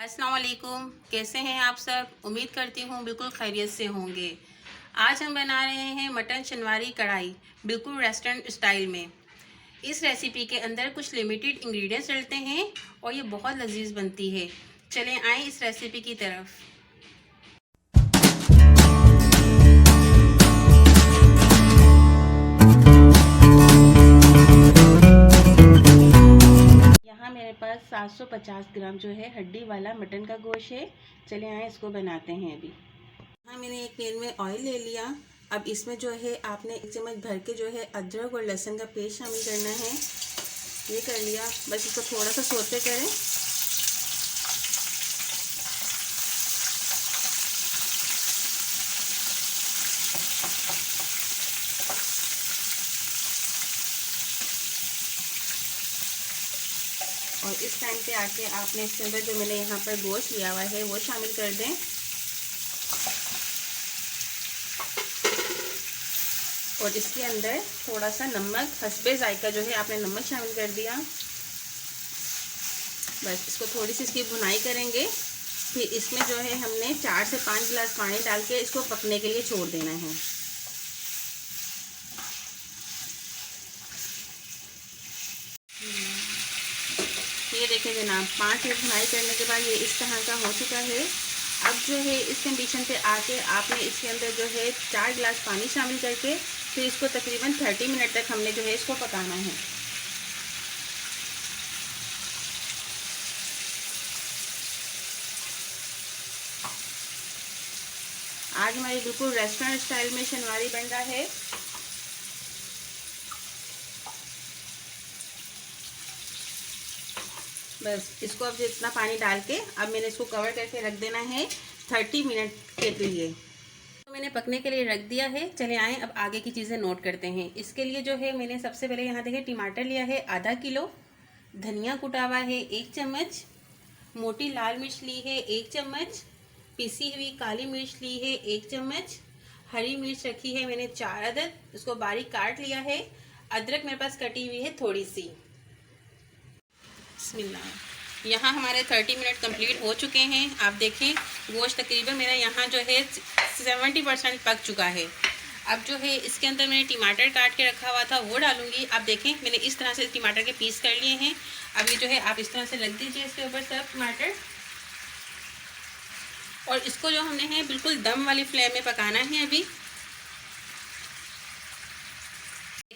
अस्सलाम वालेकुम, कैसे हैं आप सब। उम्मीद करती हूँ बिल्कुल खैरियत से होंगे। आज हम बना रहे हैं मटन शनवारी कढ़ाई, बिल्कुल रेस्टोरेंट स्टाइल में। इस रेसिपी के अंदर कुछ लिमिटेड इंग्रेडिएंट्स डलते हैं और ये बहुत लजीज बनती है। चलें आएँ इस रेसिपी की तरफ। यहाँ मेरे पास 750 ग्राम जो है हड्डी वाला मटन का गोश्त है। चले आए इसको बनाते हैं अभी। यहाँ मैंने एक पैन में ऑयल ले लिया। अब इसमें जो है आपने 1 चम्मच भर के जो है अदरक और लहसुन का पेस्ट शामिल करना है। ये कर लिया, बस इसको थोड़ा सा सौते करें। और इस टाइम पे आके आपने इसके अंदर जो मैंने यहाँ पर गोश्त लिया हुआ है वो शामिल कर दें। और इसके अंदर थोड़ा सा नमक हस्बे जायका जो है आपने नमक शामिल कर दिया। बस इसको थोड़ी सी इसकी भुनाई करेंगे। फिर इसमें जो है हमने 4 से 5 गिलास पानी डाल के इसको पकने के लिए छोड़ देना है। ये देखें जनाब, 5 मिनट भुनाई करने के बाद ये इस तरह का हो चुका है। अब जो है इस कंडीशन पे आके आपने इसके अंदर जो है 4 गिलास पानी शामिल करके फिर इसको तकरीबन 30 मिनट तक हमने जो है इसको पकाना है। आज हमारी बिल्कुल रेस्टोरेंट स्टाइल में शनवारी बन रहा है। बस इसको अब जितना पानी डाल के अब मैंने इसको कवर करके रख देना है 30 मिनट के लिए। तो मैंने पकने के लिए रख दिया है। चले आएँ अब आगे की चीज़ें नोट करते हैं। इसके लिए जो है मैंने सबसे पहले यहाँ देखें टमाटर लिया है आधा किलो, धनिया कुटा हुआ है 1 चम्मच, मोटी लाल मिर्च ली है 1 चम्मच, पिसी हुई काली मिर्च ली है 1 चम्मच, हरी मिर्च रखी है मैंने 4 अदद, इसको बारीक काट लिया है। अदरक मेरे पास कटी हुई है थोड़ी सी। बिस्मिल्लाह। यहाँ हमारे 30 मिनट कंप्लीट हो चुके हैं। आप देखें गोश्त तकरीबन मेरा यहाँ जो है 70% पक चुका है। अब जो है इसके अंदर मैंने टमाटर काट के रखा हुआ था वो डालूंगी। आप देखें मैंने इस तरह से टमाटर के पीस कर लिए हैं। अब ये जो है आप इस तरह से रख दीजिए इसके ऊपर सब टमाटर। और इसको जो हमने है बिल्कुल दम वाली फ्लेम में पकाना है। अभी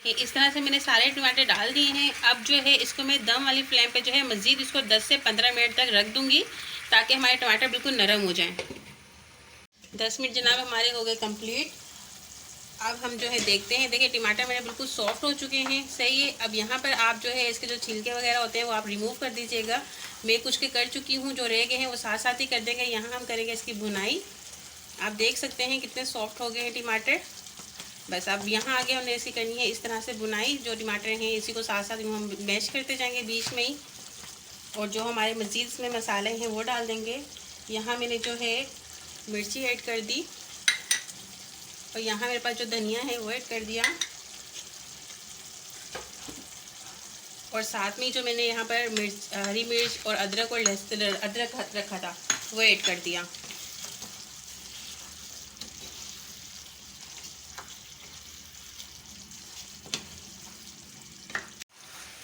इस तरह से मैंने सारे टमाटर डाल दिए हैं। अब जो है इसको मैं दम वाली फ्लेम पे जो है मज़ीद इसको 10 से 15 मिनट तक रख दूंगी ताकि हमारे टमाटर बिल्कुल नरम हो जाएं। 10 मिनट जनाब हमारे हो गए कंप्लीट। अब हम जो है देखते हैं। देखिए टमाटर मेरे बिल्कुल सॉफ्ट हो चुके हैं, सही है। अब यहाँ पर आप जो है इसके जो छिलके वगैरह होते हैं वो आप रिमूव कर दीजिएगा। मैं कुछ के कर चुकी हूँ, जो रह गए हैं वो साथ साथ ही कर देंगे। यहाँ हम करेंगे इसकी भुनाई। आप देख सकते हैं कितने सॉफ्ट हो गए हैं टमाटर। बस अब यहाँ आगे हमने ऐसी करनी है इस तरह से बुनाई। जो टमाटर हैं इसी को साथ साथ हम मैश करते जाएंगे बीच में ही। और जो हमारे मज़ीद में मसाले हैं वो डाल देंगे। यहाँ मैंने जो है मिर्ची ऐड कर दी और यहाँ मेरे पास जो धनिया है वो ऐड कर दिया। और साथ में जो मैंने यहाँ पर हरी मिर्च और अदरक और लहसुन अदरक रखा था वो ऐड कर दिया।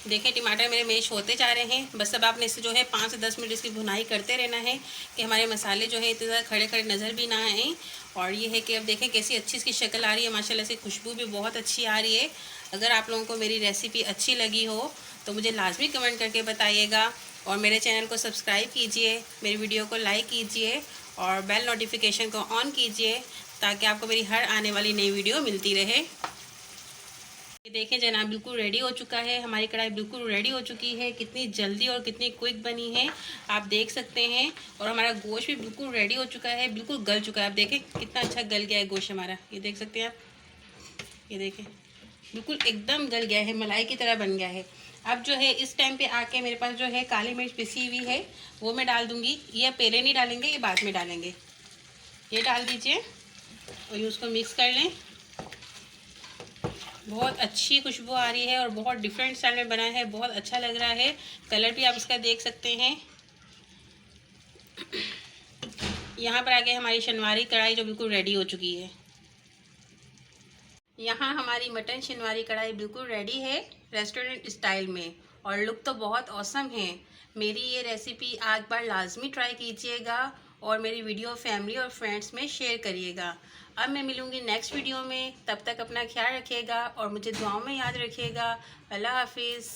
देखें टमाटर मेरे मैश होते जा रहे हैं। बस अब आपने इसे जो है 5 से 10 मिनट इसकी भुनाई करते रहना है कि हमारे मसाले जो है इतने ज़्यादा खड़े खड़े नज़र भी ना आएँ। और ये है कि अब देखें कैसी अच्छी इसकी शक्ल आ रही है, माशाल्लाह से खुशबू भी बहुत अच्छी आ रही है। अगर आप लोगों को मेरी रेसिपी अच्छी लगी हो तो मुझे लाजमी कमेंट करके बताइएगा। और मेरे चैनल को सब्सक्राइब कीजिए, मेरी वीडियो को लाइक कीजिए और बेल नोटिफिकेशन को ऑन कीजिए ताकि आपको मेरी हर आने वाली नई वीडियो मिलती रहे। ये देखें जनाब बिल्कुल रेडी हो चुका है। हमारी कढ़ाई बिल्कुल रेडी हो चुकी है। कितनी जल्दी और कितनी क्विक बनी है आप देख सकते हैं। और हमारा गोश्त भी बिल्कुल रेडी हो चुका है, बिल्कुल गल चुका है। आप देखें कितना अच्छा गल गया है गोश्त हमारा, ये देख सकते हैं आप। ये देखें बिल्कुल एकदम गल गया है, मलाई की तरह बन गया है। अब जो है इस टाइम पे आके मेरे पास जो है काली मिर्च पिसी हुई है वो मैं डाल दूँगी। ये पहले नहीं डालेंगे, ये बाद में डालेंगे। ये डाल दीजिए और ये उसको मिक्स कर लें। बहुत अच्छी खुशबू आ रही है और बहुत डिफरेंट स्टाइल में बना है, बहुत अच्छा लग रहा है। कलर भी आप इसका देख सकते हैं। यहाँ पर आगे हमारी शनवारी कढ़ाई जो बिल्कुल रेडी हो चुकी है। यहाँ हमारी मटन शनवारी कढ़ाई बिल्कुल रेडी है रेस्टोरेंट स्टाइल में, और लुक तो बहुत औसम है। मेरी ये रेसिपी आज बार लाजमी ट्राई कीजिएगा और मेरी वीडियो फैमिली और फ्रेंड्स में शेयर करिएगा। अब मैं मिलूँगी नेक्स्ट वीडियो में, तब तक अपना ख्याल रखिएगा और मुझे दुआओं में याद रखिएगा। अल्लाह हाफिज़।